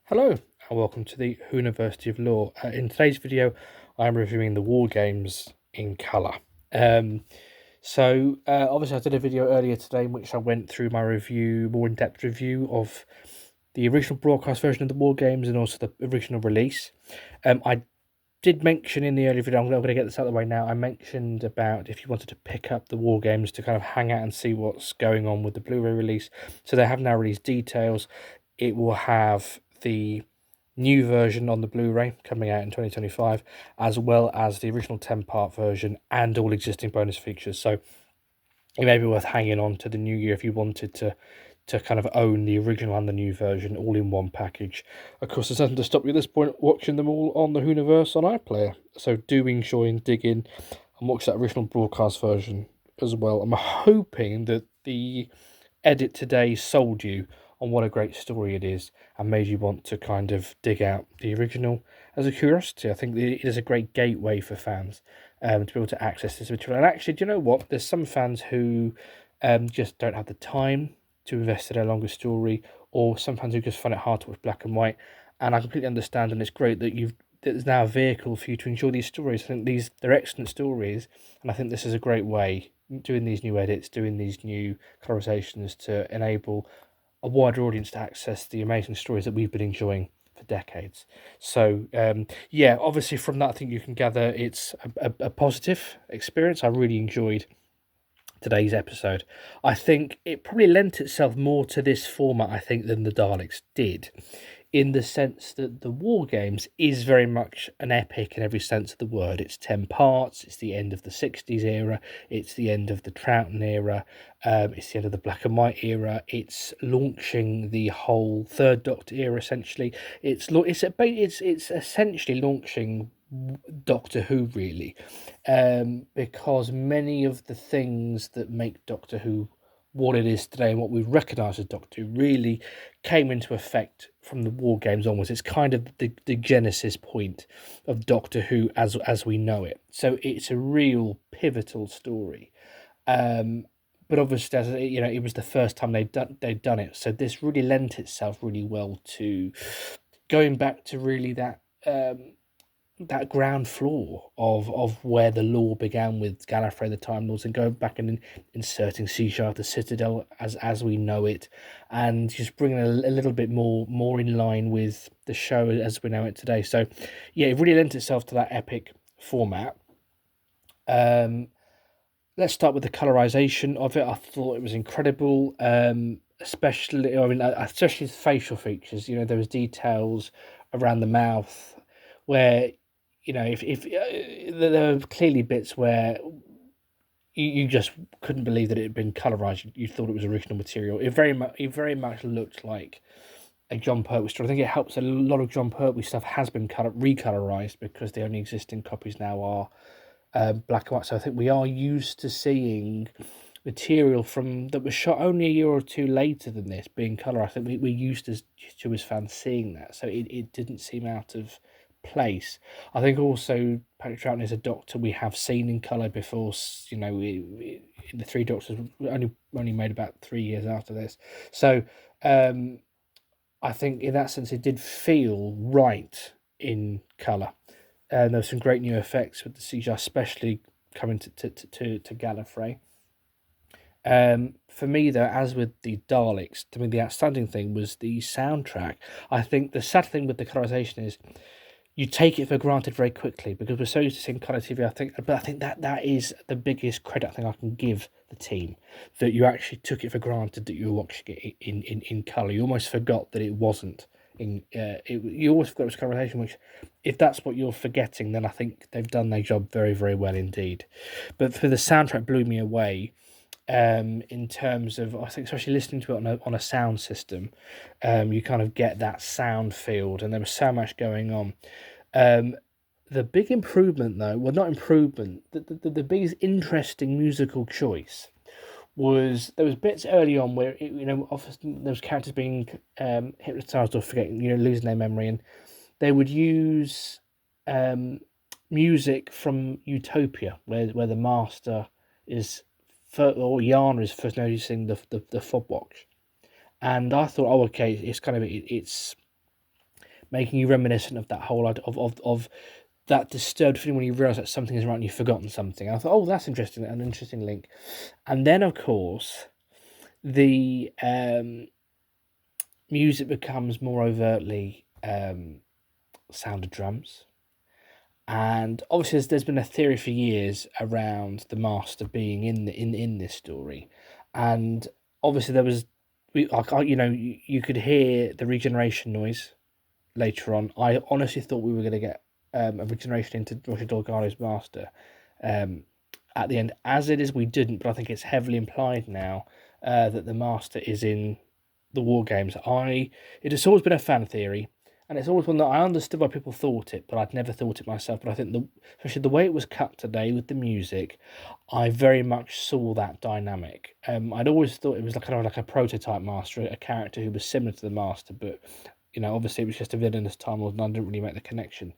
Hello and welcome to the University of Law. In today's video, I'm reviewing the war games in colour. Obviously I did a video earlier today in which I went through my more in-depth review of the original broadcast version of the war games and also the original release. I did mention in the earlier video, I'm going to get this out of the way now, I mentioned about if you wanted to pick up the war games to kind of hang out and see what's going on with the Blu-ray release. So they have now released details. It will have the new version on the Blu-ray coming out in 2025, as well as the original 10-part version and all existing bonus features. So it may be worth hanging on to the new year if you wanted to kind of own the original and the new version all in one package. Of course, there's nothing to stop you at this point watching them all on the Hooniverse on iPlayer. So do enjoy and dig in and watch that original broadcast version as well. I'm hoping that the edit today sold you on what a great story it is and made you want to kind of dig out the original as a curiosity. I think it is a great gateway for fans to be able to access this material. And actually, do you know what? There's some fans who just don't have the time to invest in a longer story, or some fans who just find it hard to watch black and white. And I completely understand, and it's great that there's now a vehicle for you to enjoy these stories. I think they're excellent stories, and I think this is a great way, doing these new edits, doing these new colorizations, to enable a wider audience to access the amazing stories that we've been enjoying for decades. So yeah, obviously from that I think you can gather it's a positive experience. I really enjoyed today's episode. I think it probably lent itself more to this format, I think, than the Daleks did, in the sense that the War Games is very much an epic in every sense of the word. It's 10 parts, it's the end of the 60s era, it's the end of the Troughton era, it's the end of the black and white era, it's launching the whole Third Doctor era, essentially. It's essentially launching Doctor Who, really, because many of the things that make Doctor Who what it is today and what we recognise as Doctor Who really came into effect from the War Games onwards. It's kind of the genesis point of Doctor Who as we know it. So it's a real pivotal story. But obviously, as you know, it was the first time they'd done it. So this really lent itself really well to going back to really that ground floor of where the lore began with Gallifrey the Time Lords, and going back and inserting CGI the Citadel as we know it, and just bringing a little bit more in line with the show as we know it today. So yeah, it really lent itself to that epic format. Let's start with the colorization of it. I thought it was incredible, especially especially the facial features. You know, there was details around the mouth where, you know, if there were clearly bits where you just couldn't believe that it had been colorized. You thought it was original material. It very much looked like a John Pertwee story. I think it helps a lot of John Pertwee stuff has been recolorized because the only existing copies now are black and white. So I think we are used to seeing material that was shot only a year or two later than this being colour. I think we're used to as fans seeing that, so it didn't seem out of place. I think also Patrick Troughton is a Doctor we have seen in colour before. You know, in the Three Doctors only made about 3 years after this, so I think in that sense it did feel right in colour. And there were some great new effects with the CGI, especially coming to Gallifrey. For me, though, as with the Daleks, to me the outstanding thing was the soundtrack. I think the sad thing with the colorization is you take it for granted very quickly because we're so used to seeing colour TV. I think that is the biggest credit I think I can give the team, that you actually took it for granted that you were watching it in colour. You almost forgot that it wasn't. You always forgot it was colorization, which, if that's what you're forgetting, then I think they've done their job very, very well indeed. But for the soundtrack, blew me away. In terms of, I think, especially listening to it on a sound system, you kind of get that sound field, and there was so much going on. The big improvement, though, well, not improvement, the biggest interesting musical choice was there was bits early on where often there was characters being hypnotized or forgetting, losing their memory, and they would use music from Utopia, where the Master is, or Yana is first noticing the fob watch, and I thought, oh, okay, it's kind of it's making you reminiscent of that whole of that disturbed feeling when you realise that something is right and you've forgotten something. And I thought, oh, that's interesting, an interesting link. And then, of course, the music becomes more overtly sound of drums. And obviously, there's been a theory for years around the Master being in this story, and obviously there was, you could hear the regeneration noise later on. I honestly thought we were going to get a regeneration into Roger Delgado's Master at the end. As it is, we didn't, but I think it's heavily implied now that the Master is in the War Games. It has always been a fan theory, and it's always one that I understood why people thought it, but I'd never thought it myself. But I think especially the way it was cut today with the music, I very much saw that dynamic. I'd always thought it was kind of like a prototype Master, a character who was similar to the Master, but obviously it was just a villainous Time Lord, and I didn't really make the connection.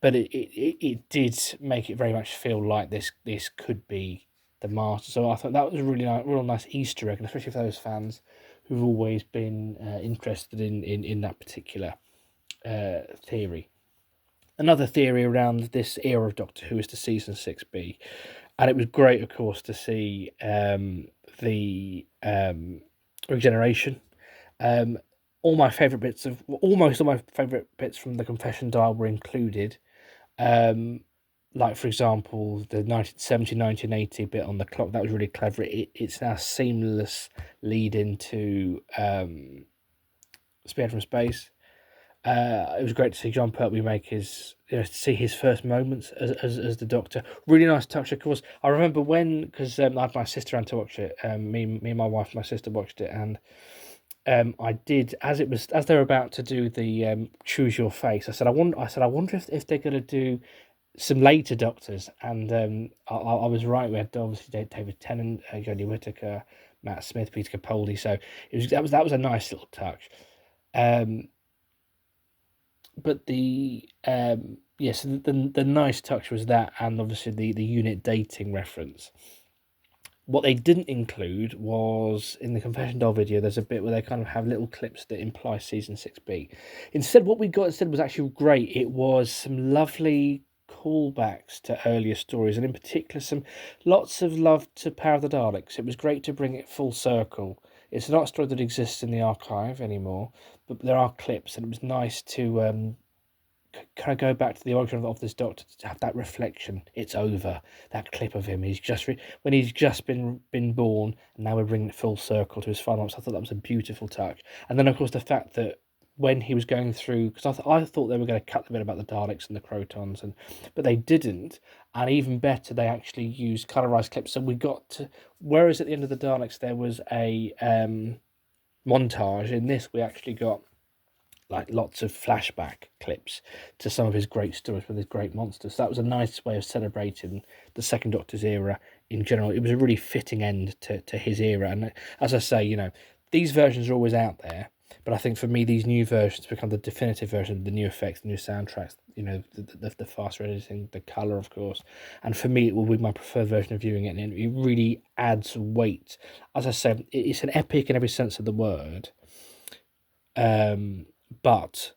But it did make it very much feel like this could be the Master. So I thought that was a really real nice Easter egg, and especially for those fans who've always been interested in that particular theory. Another theory around this era of Doctor Who is the season 6B, and it was great, of course, to see the regeneration. Almost all my favourite bits from the confession dial were included. Like, for example, the 1970-1980 bit on the clock, that was really clever. It's now seamless lead into Spearhead from Space. It was great to see John Pertwee make to see his first moments as the Doctor. Really nice touch, of course. I remember because I had my sister around to watch it. Me and my wife and my sister watched it, and I did, as they were about to do the choose your face. I wonder if they're going to do some later Doctors, and I was right. We had obviously David Tennant, Jodie Whittaker, Matt Smith, Peter Capaldi. So that was a nice little touch. But the the nice touch was that, and obviously the unit dating reference. What they didn't include was, in the confession doll video, there's a bit where they kind of have little clips that imply season 6B. Instead, what we got was actually great. It was some lovely callbacks to earlier stories, and in particular lots of love to Power of the Daleks. It was great to bring it full circle. It's not a story that exists in the archive anymore, but there are clips, and it was nice to kind of go back to the origin of this Doctor, to have that reflection. It's over. That clip of him, he's just when he's just been born, and now we're bringing it full circle to his final months. I thought that was a beautiful touch. And then, of course, the fact that when he was going through, because I thought they were going to cut the bit about the Daleks and the Crotons, but they didn't. And even better, they actually used colorized clips. So we got to, whereas at the end of the Daleks there was a montage, in this we actually got like lots of flashback clips to some of his great stories with his great monsters. So that was a nice way of celebrating the Second Doctor's era in general. It was a really fitting end to his era. And as I say, these versions are always out there, but I think for me, these new versions become the definitive version, the new effects, the new soundtracks, the faster editing, the colour, of course. And for me, it will be my preferred version of viewing it, and it really adds weight. As I said, it's an epic in every sense of the word. But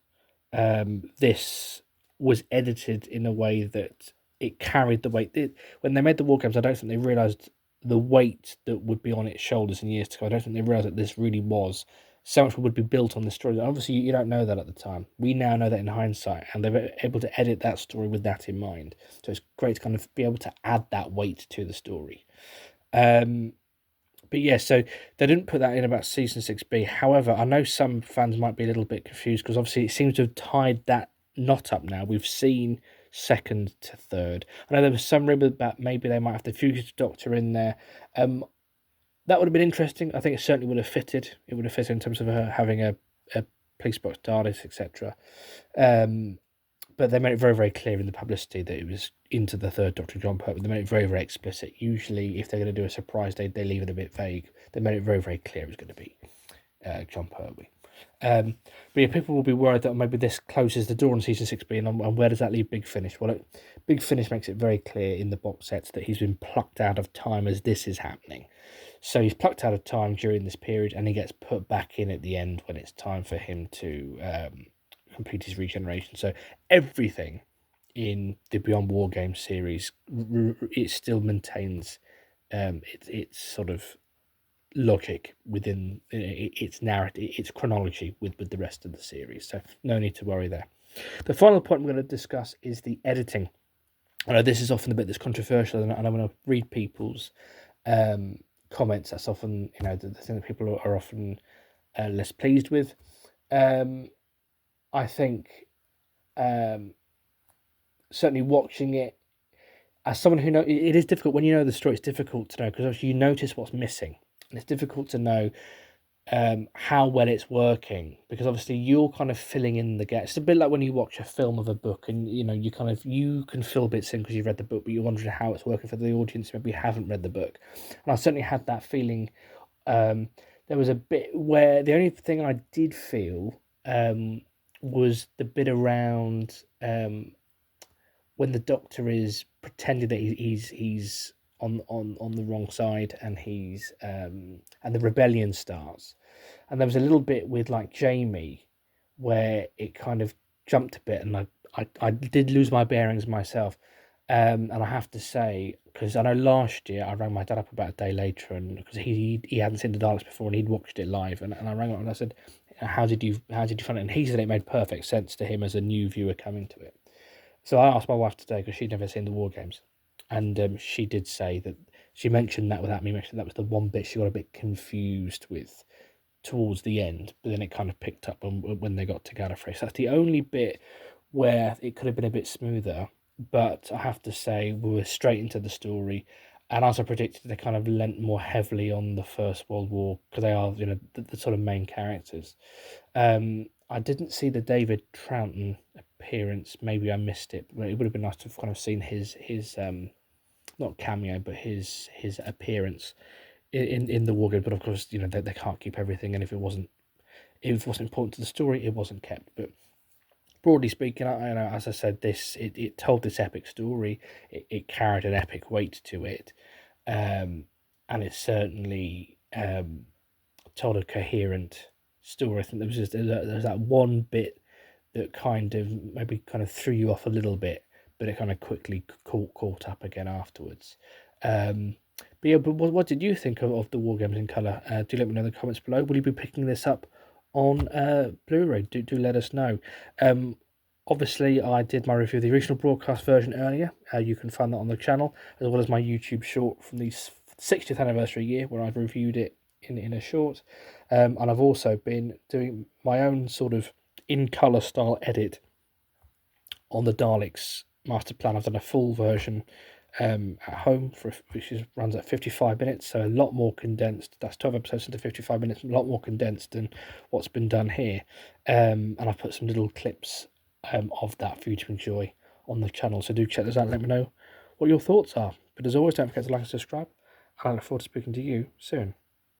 this was edited in a way that it carried the weight. When they made the War Games, I don't think they realised the weight that would be on its shoulders in years to come. I don't think they realised that this really was so much would be built on this story. Obviously, you don't know that at the time. We now know that in hindsight, and they were able to edit that story with that in mind. So it's great to kind of be able to add that weight to the story. But yeah, so they didn't put that in about season 6B. However, I know some fans might be a little bit confused because obviously it seems to have tied that knot up now. We've seen second to third. I know there was some rumour about maybe they might have the Fugitive Doctor in there. That would have been interesting. I think it certainly would have fitted. It would have fitted in terms of her having a police box TARDIS, etc. But they made it very, very clear in the publicity that it was into the third Doctor, John Pertwee. They made it very, very explicit. Usually, if they're going to do a surprise, they leave it a bit vague. They made it very, very clear it was going to be John Pertwee. But yeah, people will be worried that maybe this closes the door on season 6B, and where does that leave Big Finish? Well, Big Finish makes it very clear in the box sets that he's been plucked out of time as this is happening. So he's plucked out of time during this period, and he gets put back in at the end when it's time for him to complete his regeneration. So everything in the Beyond War Games series, it still maintains its sort of logic within its narrative, its chronology with the rest of the series. So no need to worry there. The final point I'm going to discuss is the editing. I know this is often the bit that's controversial, and I want to read people's comments. That's often, the thing that people are often less pleased with. I think certainly watching it, as someone who knows, it is difficult when you know the story. It's difficult to know because obviously you notice what's missing, and it's difficult to know how well it's working, because obviously you're kind of filling in the gaps. It's a bit like when you watch a film of a book, and you can fill bits in because you've read the book, but you're wondering how it's working for the audience maybe haven't read the book. And I certainly had that feeling. There was a bit where the only thing I did feel was the bit around when the Doctor is pretending that he's on the wrong side, and he's and the rebellion starts. And there was a little bit with like Jamie where it kind of jumped a bit, and I did lose my bearings myself. And I have to say, because I know last year I rang my dad up about a day later, and because he hadn't seen the Daleks before and he'd watched it live, and I rang up and I said, how did you find it? And he said it made perfect sense to him as a new viewer coming to it. So I asked my wife today, because she'd never seen the War Games, and she did say that she mentioned that without me mentioning that was the one bit she got a bit confused with towards the end, but then it kind of picked up when they got to Gallifrey. So that's the only bit where it could have been a bit smoother, but I have to say we were straight into the story, and as I predicted, they kind of lent more heavily on the First World War, because they are, the sort of main characters. I didn't see the David Troughton appearance. Maybe I missed it, but it would have been nice to have kind of seen his not cameo, but his appearance in the War Game. But of course, they can't keep everything, and if it wasn't important to the story, it wasn't kept. But broadly speaking, as I said, it told this epic story. It carried an epic weight to it, and it certainly told a coherent story. I think there was that one bit that kind of threw you off a little bit, but it kind of quickly caught up again afterwards. But what did you think of the War Games in colour? Do let me know in the comments below. Will you be picking this up on Blu-ray? Do let us know. Obviously, I did my review of the original broadcast version earlier. You can find that on the channel, as well as my YouTube short from the 60th anniversary year, where I've reviewed it in a short. And I've also been doing my own sort of in-colour style edit on the Daleks master plan. I've done a full version at home, which runs at 55 minutes, so a lot more condensed. That's 12 episodes into 55 minutes, a lot more condensed than what's been done here. And I've put some little clips of that for you to enjoy on the channel, so do check those out and let me know what your thoughts are. But as always, don't forget to like and subscribe, and I look forward to speaking to you soon.